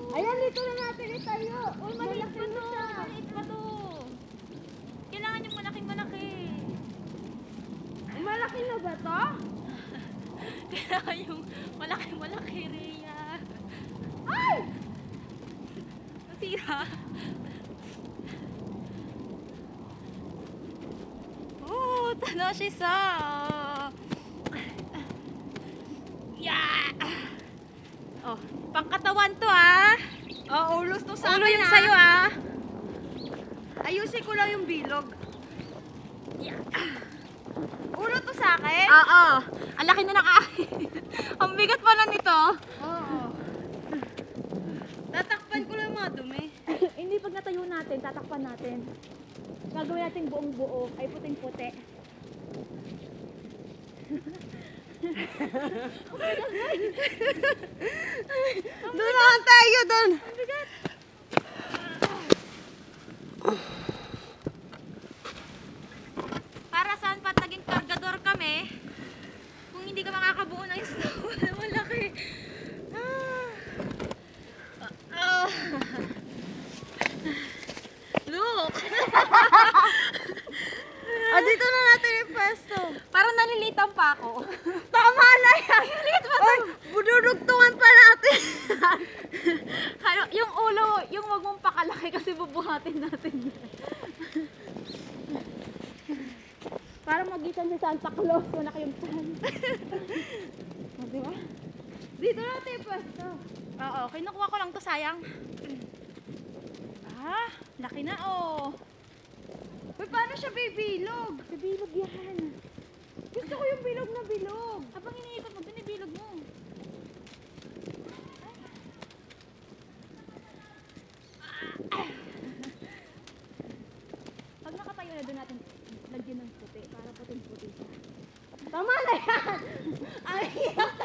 Ayan, dito na natin itayo. Uy, maliit pa to. Maliit pa to. Kailangan yung malaking-malaki. Malaki na ba to? Kailangan yung malaki-malaki, Rhea. Ay! Nasira. Oh, Tanoshi-sa. Yeah! Oh, pangkatawan to ah. Oh, ulos to sa Ulo akin, yung ah. sayo ah. Ayusin ko lang yung bilog. Yeah. Ulo to sa akin? Oo. Ang laki na ng akin. Ang bigat pala nito. Oo. Tatakpan ko lang yung mga dumi. Hindi, pag natayo natin, tatakpan natin. Gagawin natin buong buo. Ay puting-puti. Doon naman tayo, doon. Ang bigat. Para saan pa naging kargador kami? Kung hindi ka makakabuo ng isda, malaki. Look! Ah, dito na natin yung pwesto. Parang nalilitan pa ako. Tama na yan. Oy, bududugtungan pa natin. Kaya yung ulo, yung wag mong pakalaki kasi bubuhatin natin yan. Para magitan si Santa Claus, wala kayong chan. O, diba? Dito na natin yung pwesto. Oo, kinukuha ko lang to, sayang. Ah, laki na oh. Uy, paano siya bibilog? Sa bilog yan. Gusto ko yung bilog na bilog. Habang iniikot mo, binibilog mo. Pag nakatayo na doon natin, lagyan ng puti para puting-puti siya. Tama na yan. Ang hirap.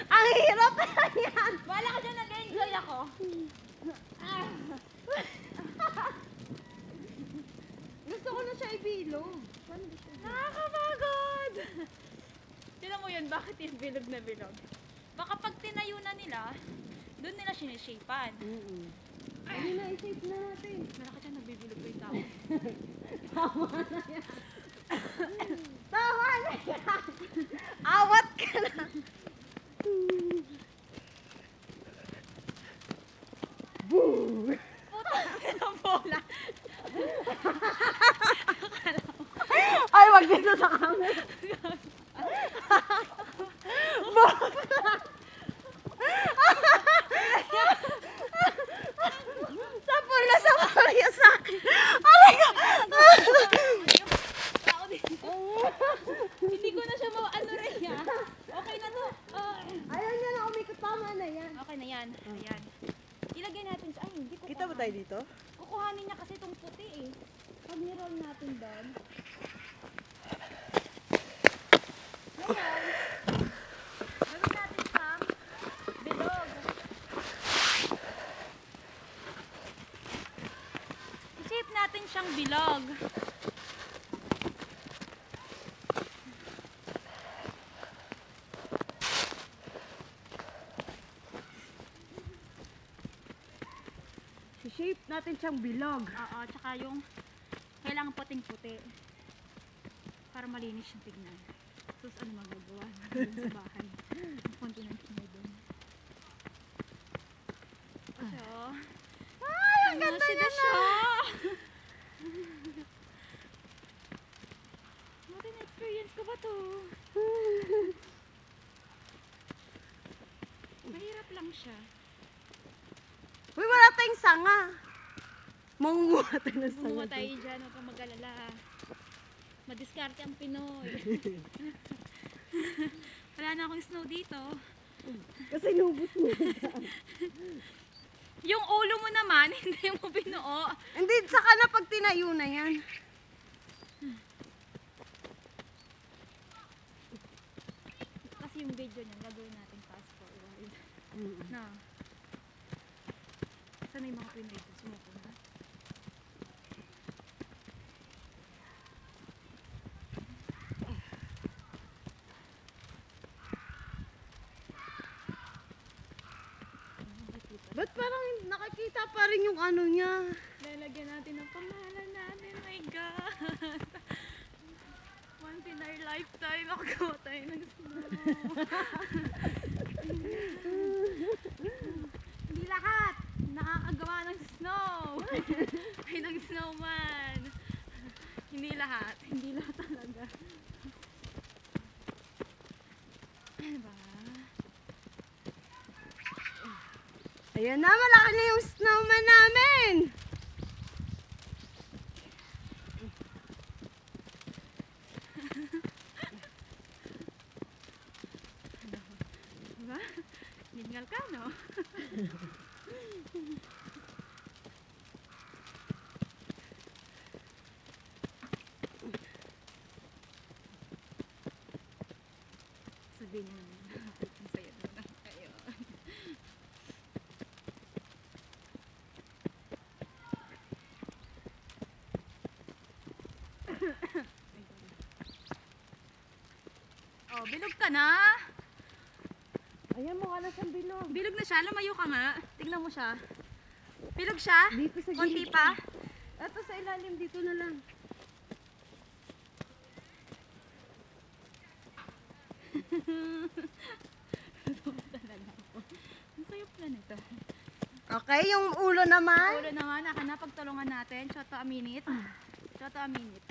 Ang hirap na yan. Wala ka dyan, nag-enjoy ako. Gusto ko na siya ibilog. Nakakapagod! Tignan mo yun, bakit yung bilog na bilog? Baka pag tinayo na nila, doon nila sinishapean. Hindi na, i-shape na natin. Malaki dyan, nagbibilog pa yung tao. Tama na yan. Tama na yan. Awat ka na. Boo! Puta ng bola. Ay, wag dito sa camera. Sapol na sa Maria sa akin. Oh my God! Tao dito. Hindi ko na siya ano rin ya. Okay na to. Ayaw niya na umikot. Tama na yan. Okay na yan. Ayan. Ilagay natin siya. Ay, hindi ko. Kita ba tayo dito? Kukuhanin niya kasi itong puti eh. Pag niroll natin doon. Ngayon, gawin natin siyang bilog. I-shape natin siyang bilog. I-shape natin siyang bilog. Oo, tsaka yung kailangan puting-puti. Para malinis yung tignan. Sus, ano magagawa natin sa bahay? Ang konti ng tignan doon. So, Ay, ang ganda siya niya siya! na! What an experience ko ba to? Mahirap lang siya. Uy, wala tayong sanga. Mangunguha tayo ng sanga. Gumawa tayo dyan, huwag kang mag-alala. Madiskarte ang Pinoy. Wala na akong snow dito. Kasi nubos mo. Yung ulo mo naman, hindi mo binuo. Hindi, saka na pag tinayo na yan. Kasi yung video niya, gagawin natin fast forward. Na. Sana yung mga Pinoy ko, sumuko na. Ba't parang nakikita pa rin yung ano niya? Lalagyan natin ang pangalan natin. My God. Once in our lifetime, makagawa tayo ng snow. Hindi lahat nakakagawa ng snow. Ay, ng snowman. Hindi lahat. Hindi lahat talaga. Ano ba? Ayan na, malaki na yung snowman namin. Diba? Ningal ka, no? Sabihin niyo naman. Ang saya na kayo. Oh, bilog ka na. Ayan, mukha na siyang bilog. Bilog na siya. Lumayo ka nga. Tignan mo siya. Bilog siya? Dito sa Konti gilid pa? Ito sa ilalim, dito na lang. Ang sayop na nito. Okay, yung ulo naman. Ulo naman, pagtulungan natin. Choto a minute. Choto a minute.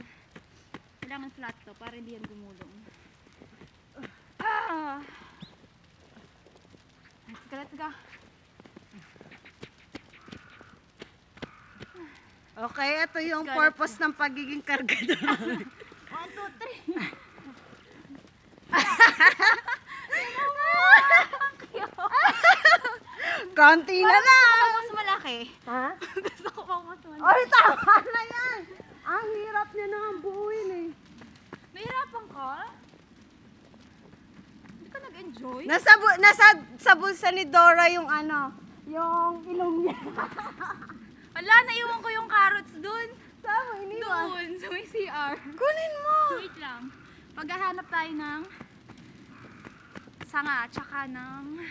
Kailangan flat to para hindi yan gumulong. Ah! Let's go, let's go. Okay, ito yung Let's go, purpose ng pagiging kargador. 1, 2, 3. Konti na lang. Mas malaki. Ha? Gusto ko pang mas malaki. Oy, tama na yan. Ang hirap niya na ang buuin eh. Nahirapan ka? Hindi ka nag-enjoy? Nasa sa bulsa ni Dora yung ano, yung ilong niya. Wala, naiwan ko yung carrots dun. Saan mo iniwan? Doon, sa may CR. Kunin mo. Wait lang. Maghahanap tayo ng sanga, tsaka ng